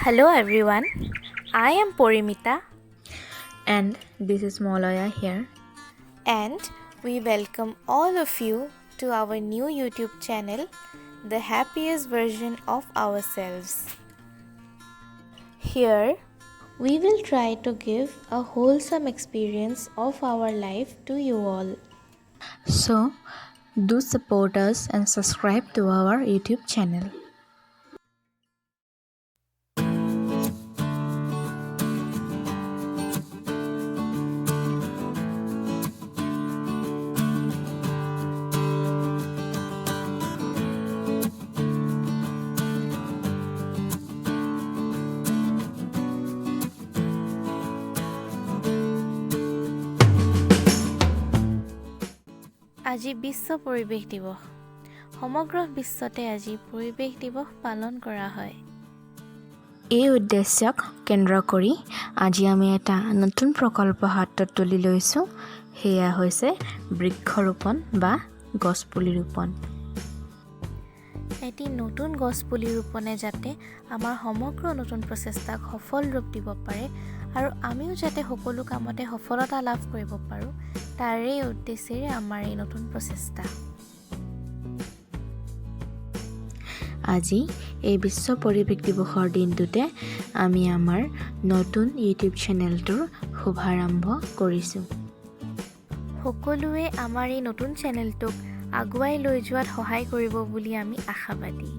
Hello everyone, I am Porimita And this is Molaya here. and we welcome all of you to our new YouTube channel, The Happiest Version of Ourselves. Here, we will try to give a wholesome experience of our life to you all. So, do support us and subscribe to our YouTube channel. আজি বিশ্ব পৰিৱেশ দিৱস। সমগ্ৰ বিশ্বতে আজি পৰিৱেশ দিৱস পালন কৰা হয়। এই উদ্দেশ্যক কেন্দ্ৰ কৰি আজি আমি এটা নতুন প্ৰকল্প হাতত তুলি লৈছোঁ। সেয়া হৈছে বৃক্ষৰোপণ বা গছপুলি ৰোপণ। এটি নতুন গছপুলি ৰোপণে যাতে আমাৰ সমগ্ৰ নতুন প্ৰচেষ্টাক সফল ৰূপ দিব পাৰে আৰু আমিও যাতে সকলো কামতে সফলতা লাভ কৰিব পাৰোঁ, তাৰে উদ্দেশ্যেৰে আমাৰ এই নতুন প্ৰচেষ্টা। আজি এই বিশ্ব পৰিৱেশ দিৱসৰ দিনটোতে আমি আমাৰ নতুন ইউটিউব চেনেলটোৰ শুভাৰম্ভ কৰিছোঁ। সকলোৱে আমাৰ এই নতুন চেনেলটোক আগুৱাই লৈ যোৱাত সহায় কৰিব বুলি আমি আশাবাদী।